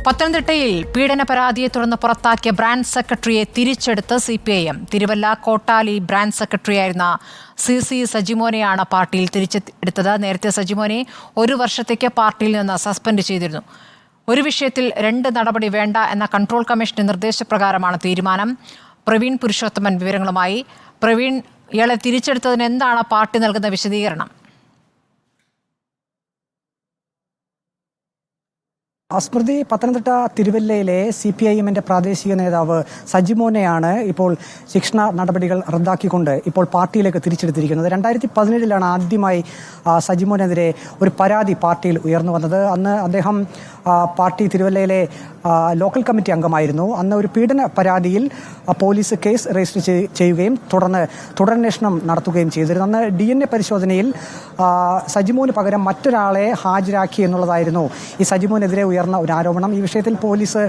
പത്തനംതിട്ടയിൽ പീഡന പരാതിയെ തുടർന്ന് പുറത്താക്കിയ ബ്രാഞ്ച് സെക്രട്ടറിയെ തിരിച്ചെടുത്ത് CPIM. തിരുവല്ല കോട്ടാലി ബ്രാഞ്ച് സെക്രട്ടറിയായിരുന്ന CC സജിമോനെയാണ് പാർട്ടിയിൽ തിരിച്ചെടുത്തത്. നേരത്തെ സജിമോനെ 1 വർഷത്തേക്ക് പാർട്ടിയിൽ നിന്ന് സസ്പെൻഡ് ചെയ്തിരുന്നു. ഒരു വിഷയത്തിൽ 2 നടപടി വേണ്ട എന്ന കൺട്രോൾ കമ്മീഷന്റെ നിർദ്ദേശപ്രകാരമാണ് തീരുമാനം. പ്രവീൺ പുരുഷോത്തമൻ വിവരങ്ങളുമായി. പ്രവീൺ, ഇയാളെ തിരിച്ചെടുത്തതിന് എന്താണ് പാർട്ടി നൽകുന്ന വിശദീകരണം? സ്മൃതി, പത്തനംതിട്ട തിരുവല്ലയിലെ CPIMന്റെ പ്രാദേശിക നേതാവ് സജിമോനെയാണ് ഇപ്പോൾ ശിക്ഷണ നടപടികൾ റദ്ദാക്കിക്കൊണ്ട് ഇപ്പോൾ പാർട്ടിയിലേക്ക് തിരിച്ചെടുത്തിരിക്കുന്നത്. 2017 ആദ്യമായി സജിമോനെതിരെ ഒരു പരാതി പാർട്ടിയിൽ ഉയർന്നു വന്നത്. അന്ന് അദ്ദേഹം പാർട്ടി തിരുവല്ലയിലെ ലോക്കൽ കമ്മിറ്റി അംഗമായിരുന്നു. അന്ന് ഒരു പീഡന പരാതിയിൽ പോലീസ് കേസ് രജിസ്റ്റർ ചെയ്യുകയും തുടരന്വേഷണം നടത്തുകയും ചെയ്തിരുന്നു. അന്ന് DNA പരിശോധനയിൽ സജിമോന് പകരം മറ്റൊരാളെ ഹാജരാക്കി എന്നുള്ളതായിരുന്നു ഈ സജിമോനെതിരെ ഉയർന്ന ഒരു ആരോപണം. ഈ വിഷയത്തിൽ പോലീസ്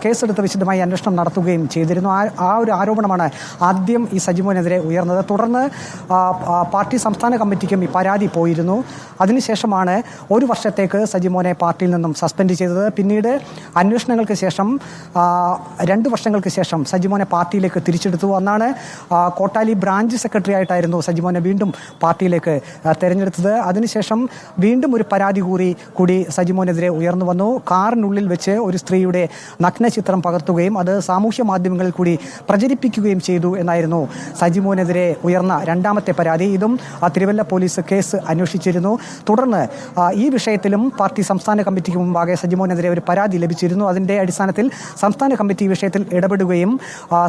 കേസെടുത്ത് വിശദമായി അന്വേഷണം നടത്തുകയും ചെയ്തിരുന്നു. ആ ഒരു ആരോപണമാണ് ആദ്യം ഈ സജിമോനെതിരെ ഉയർന്നത്. തുടർന്ന് പാർട്ടി സംസ്ഥാന കമ്മിറ്റിക്കും ഈ പരാതി പോയിരുന്നു. അതിനുശേഷമാണ് 1 വർഷത്തേക്ക് സജിമോനെ പാർട്ടിയിൽ നിന്നും സസ്പെൻഡ് ചെയ്തത്. പിന്നീട് അന്വേഷണങ്ങൾക്ക് ശേഷം 2 വർഷങ്ങൾക്ക് ശേഷം സജിമോനെ പാർട്ടിയിലേക്ക് തിരിച്ചെടുത്തു. അന്നാണ് കോട്ടാലി ബ്രാഞ്ച് സെക്രട്ടറി ആയിട്ടായിരുന്നു സജിമോനെ വീണ്ടും പാർട്ടിയിലേക്ക് തെരഞ്ഞെടുത്തത്. അതിനുശേഷം വീണ്ടും ഒരു പരാതി കൂടി സജിമോനെതിരെ ഉയർന്നു വന്നു. കാറിനുള്ളിൽ വെച്ച് ഒരു സ്ത്രീയുടെ നഗ്നചിത്രം പകർത്തുകയും അത് സാമൂഹ്യ മാധ്യമങ്ങളിൽ കൂടി പ്രചരിപ്പിക്കുകയും ചെയ്തു എന്നായിരുന്നു സജിമോനെതിരെ ഉയർന്ന 2ാമത്തെ പരാതി. ഇതും തിരുവല്ല പോലീസ് കേസ് അന്വേഷിച്ചിരുന്നു. തുടർന്ന് ഈ വിഷയത്തിലും പാർട്ടി സംസ്ഥാന കമ്മിറ്റിക്ക് മുമ്പാകെ സജിമോനെതിരെ ഒരു പരാതി ലഭിച്ചിരുന്നു. അതിന്റെ അടിസ്ഥാനത്തിൽ സംസ്ഥാന കമ്മിറ്റി ഈ വിഷയത്തിൽ ഇടപെടുകയും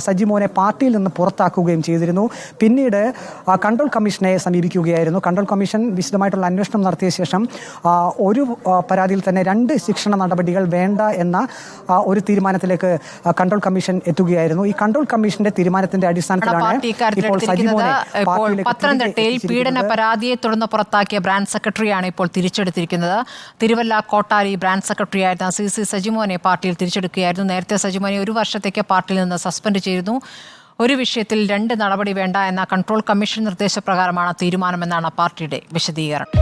സജിമോനെ പാർട്ടിയിൽ നിന്ന് പുറത്താക്കുകയും ചെയ്തിരുന്നു. പിന്നീട് കൺട്രോൾ കമ്മീഷനെ സമീപിക്കുകയായിരുന്നു. കൺട്രോൾ കമ്മീഷൻ വിശദമായിട്ടുള്ള അന്വേഷണം നടത്തിയ ശേഷം ഒരു പരാതിയിൽ തന്നെ 2 ശിക്ഷണ നടപടികൾ വേണ്ട എന്ന ഒരു തീരുമാനത്തിലേക്ക് കൺട്രോൾ കമ്മീഷൻ എത്തുകയായിരുന്നു. ഈ കൺട്രോൾ കമ്മീഷന്റെ തീരുമാനത്തിന്റെ അടിസ്ഥാനത്തിലാണ് ഇപ്പോൾ സജിമോനെ പത്തനംതിട്ടയിൽ പീഡന പരാതിയെ തുടർന്ന് പുറത്താക്കിയ ബ്രാഞ്ച് സെക്രട്ടറിയാണ് ഇപ്പോൾ തിരിച്ചെടുത്തിരിക്കുന്നത്. തിരുവല്ല കോട്ടാലി ബ്രാഞ്ച് സെക്രട്ടറി ആയിരുന്ന CC സജിമോനെ പാർട്ടിയിൽ തിരിച്ചെടുക്കുകയായിരുന്നു. നേരത്തെ സജിമോനെ 1 വർഷത്തേക്ക് പാർട്ടിയിൽ നിന്ന് സസ്പെൻഡ് ചെയ്തിരുന്നു. ഒരു വിഷയത്തിൽ 2 നടപടി വേണ്ട എന്ന കൺട്രോൾ കമ്മീഷൻ നിർദ്ദേശപ്രകാരമാണ് തീരുമാനമെന്നാണ് പാർട്ടിയുടെ വിശദീകരണം.